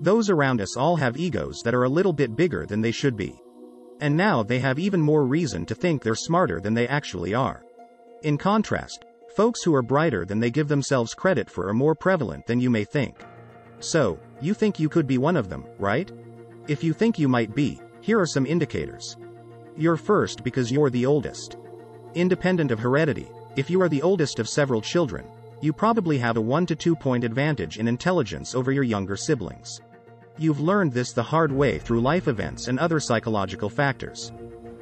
Those around us all have egos that are a little bit bigger than they should be. And now they have even more reason to think they're smarter than they actually are. In contrast, folks who are brighter than they give themselves credit for are more prevalent than you may think. So, you think you could be one of them, right? If you think you might be, here are some indicators. You're first because you're the oldest. Independent of heredity, if you are the oldest of several children, you probably have a 1 to 2 point advantage in intelligence over your younger siblings. You've learned this the hard way through life events and other psychological factors.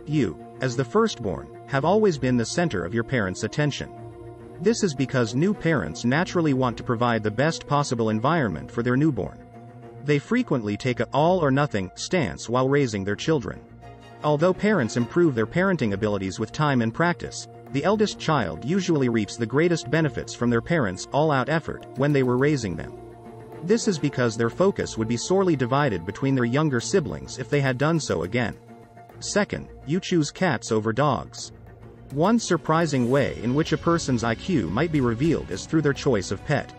You, as the firstborn, have always been the center of your parents' attention. This is because new parents naturally want to provide the best possible environment for their newborn. They frequently take a all-or-nothing stance while raising their children. Although parents improve their parenting abilities with time and practice, the eldest child usually reaps the greatest benefits from their parents' all-out effort when they were raising them. This is because their focus would be sorely divided between their younger siblings if they had done so again. Second, you choose cats over dogs. One surprising way in which a person's IQ might be revealed is through their choice of pet.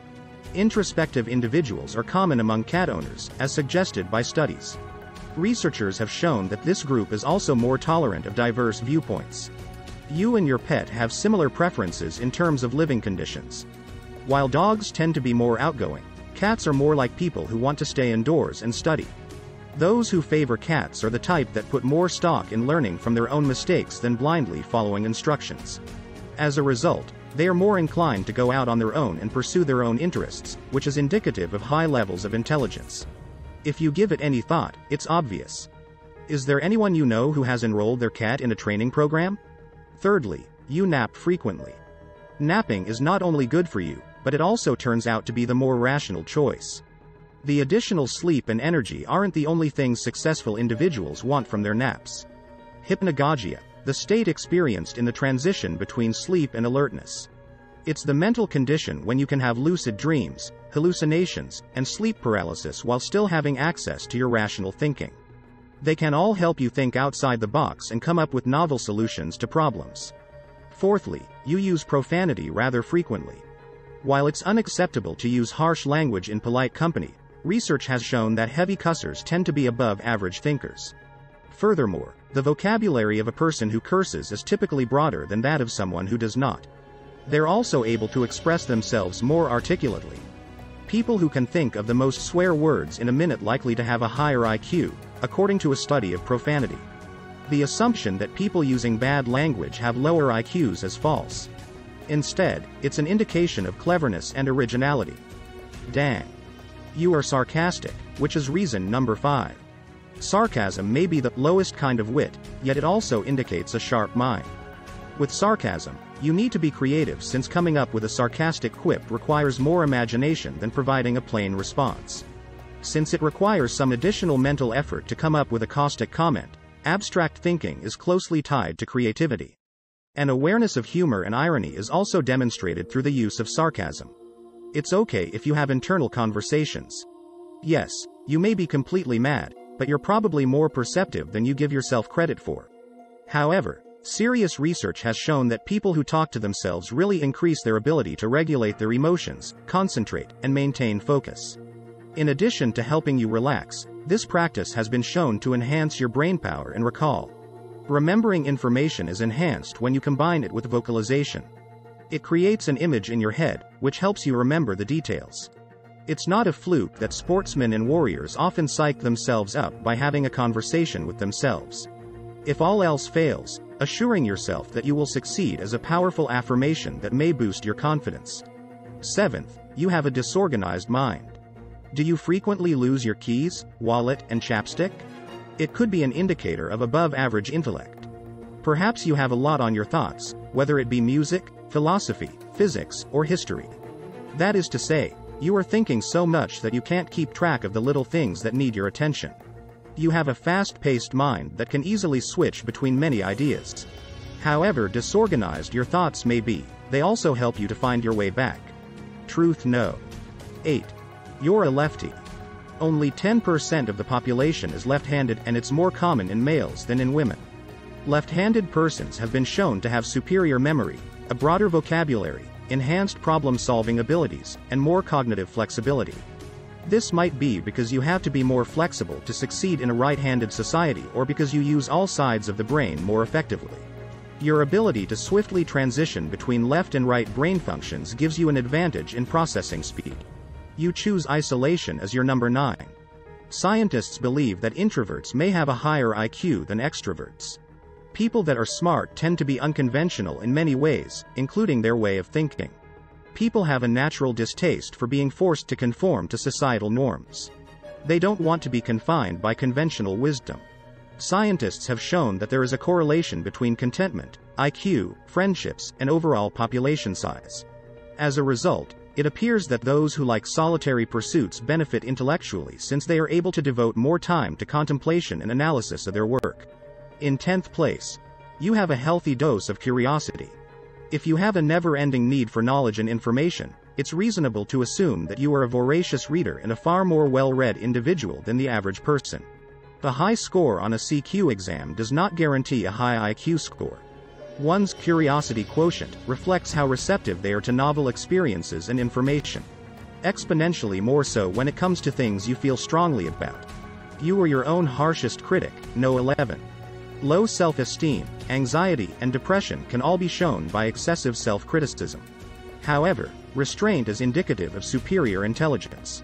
Introspective individuals are common among cat owners, as suggested by studies. Researchers have shown that this group is also more tolerant of diverse viewpoints. You and your pet have similar preferences in terms of living conditions. While dogs tend to be more outgoing, cats are more like people who want to stay indoors and study. Those who favor cats are the type that put more stock in learning from their own mistakes than blindly following instructions. As a result, they are more inclined to go out on their own and pursue their own interests, which is indicative of high levels of intelligence. If you give it any thought, it's obvious. Is there anyone you know who has enrolled their cat in a training program? Thirdly, you nap frequently. Napping is not only good for you, but it also turns out to be the more rational choice. The additional sleep and energy aren't the only things successful individuals want from their naps. Hypnagogia, the state experienced in the transition between sleep and alertness. It's the mental condition when you can have lucid dreams, hallucinations, and sleep paralysis while still having access to your rational thinking. They can all help you think outside the box and come up with novel solutions to problems. Fourthly, you use profanity rather frequently. While it's unacceptable to use harsh language in polite company, research has shown that heavy cussers tend to be above average thinkers. Furthermore, the vocabulary of a person who curses is typically broader than that of someone who does not. They're also able to express themselves more articulately. People who can think of the most swear words in a minute likely to have a higher IQ, according to a study of profanity. The assumption that people using bad language have lower IQs is false. Instead, it's an indication of cleverness and originality. Dang. You are sarcastic, which is reason number 5. Sarcasm may be the lowest kind of wit, yet it also indicates a sharp mind. With sarcasm, you need to be creative since coming up with a sarcastic quip requires more imagination than providing a plain response. Since it requires some additional mental effort to come up with a caustic comment, abstract thinking is closely tied to creativity. An awareness of humor and irony is also demonstrated through the use of sarcasm. It's okay if you have internal conversations. Yes, you may be completely mad, but you're probably more perceptive than you give yourself credit for. However, serious research has shown that people who talk to themselves really increase their ability to regulate their emotions, concentrate, and maintain focus. In addition to helping you relax, this practice has been shown to enhance your brainpower and recall. Remembering information is enhanced when you combine it with vocalization. It creates an image in your head, which helps you remember the details. It's not a fluke that sportsmen and warriors often psych themselves up by having a conversation with themselves. If all else fails, assuring yourself that you will succeed is a powerful affirmation that may boost your confidence. 7th, you have a disorganized mind. Do you frequently lose your keys, wallet, and chapstick? It could be an indicator of above-average intellect. Perhaps you have a lot on your thoughts, whether it be music, philosophy, physics, or history. That is to say, you are thinking so much that you can't keep track of the little things that need your attention. You have a fast-paced mind that can easily switch between many ideas. However disorganized your thoughts may be, they also help you to find your way back. Truth no. 8. You're a lefty. Only 10% of the population is left-handed, and it's more common in males than in women. Left-handed persons have been shown to have superior memory, a broader vocabulary, enhanced problem-solving abilities, and more cognitive flexibility. This might be because you have to be more flexible to succeed in a right-handed society, or because you use all sides of the brain more effectively. Your ability to swiftly transition between left and right brain functions gives you an advantage in processing speed. You choose isolation as your number 9. Scientists believe that introverts may have a higher IQ than extroverts. People that are smart tend to be unconventional in many ways, including their way of thinking. People have a natural distaste for being forced to conform to societal norms. They don't want to be confined by conventional wisdom. Scientists have shown that there is a correlation between contentment, IQ, friendships, and overall population size. As a result, it appears that those who like solitary pursuits benefit intellectually, since they are able to devote more time to contemplation and analysis of their work. In 10th place, you have a healthy dose of curiosity. If you have a never-ending need for knowledge and information, it's reasonable to assume that you are a voracious reader and a far more well-read individual than the average person. A high score on a CQ exam does not guarantee a high IQ score. One's curiosity quotient reflects how receptive they are to novel experiences and information. Exponentially more so when it comes to things you feel strongly about. You are your own harshest critic, no 11. Low self-esteem, anxiety, and depression can all be shown by excessive self-criticism. However, restraint is indicative of superior intelligence.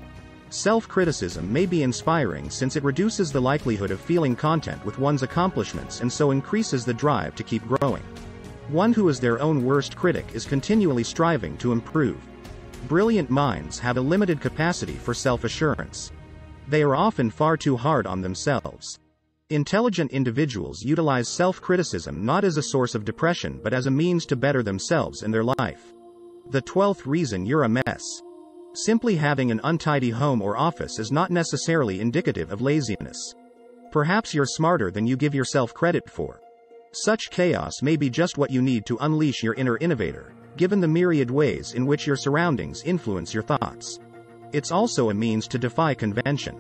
Self-criticism may be inspiring since it reduces the likelihood of feeling content with one's accomplishments and so increases the drive to keep growing. One who is their own worst critic is continually striving to improve. Brilliant minds have a limited capacity for self-assurance. They are often far too hard on themselves. Intelligent individuals utilize self-criticism not as a source of depression but as a means to better themselves and their life. The 12th reason you're a mess. Simply having an untidy home or office is not necessarily indicative of laziness. Perhaps you're smarter than you give yourself credit for. Such chaos may be just what you need to unleash your inner innovator, given the myriad ways in which your surroundings influence your thoughts. It's also a means to defy convention.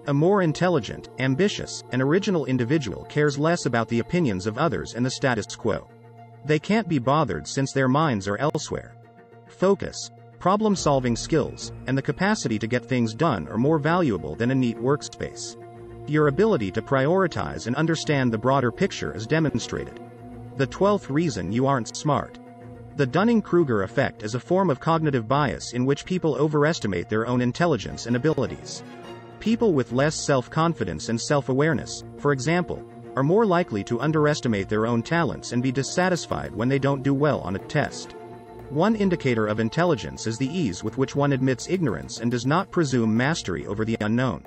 A more intelligent, ambitious, and original individual cares less about the opinions of others and the status quo. They can't be bothered since their minds are elsewhere. Focus, problem-solving skills, and the capacity to get things done are more valuable than a neat workspace. Your ability to prioritize and understand the broader picture is demonstrated. The 12th reason you aren't smart. The Dunning-Kruger effect is a form of cognitive bias in which people overestimate their own intelligence and abilities. People with less self-confidence and self-awareness, for example, are more likely to underestimate their own talents and be dissatisfied when they don't do well on a test. One indicator of intelligence is the ease with which one admits ignorance and does not presume mastery over the unknown.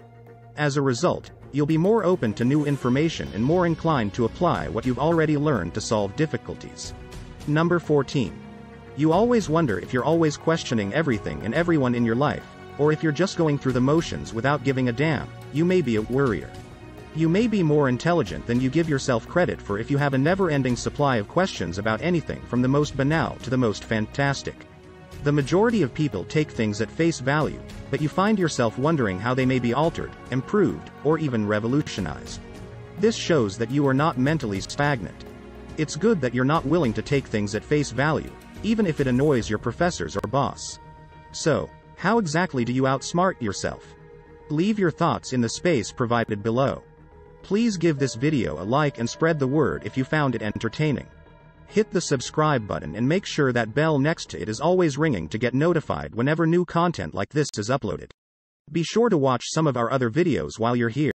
As a result, you'll be more open to new information and more inclined to apply what you've already learned to solve difficulties. Number 14. You always wonder if you're always questioning everything and everyone in your life, or if you're just going through the motions without giving a damn. You may be a worrier. You may be more intelligent than you give yourself credit for if you have a never-ending supply of questions about anything from the most banal to the most fantastic. The majority of people take things at face value, but you find yourself wondering how they may be altered, improved, or even revolutionized. This shows that you are not mentally stagnant. It's good that you're not willing to take things at face value, even if it annoys your professors or boss. So, how exactly do you outsmart yourself? Leave your thoughts in the space provided below. Please give this video a like and spread the word if you found it entertaining. Hit the subscribe button and make sure that bell next to it is always ringing to get notified whenever new content like this is uploaded. Be sure to watch some of our other videos while you're here.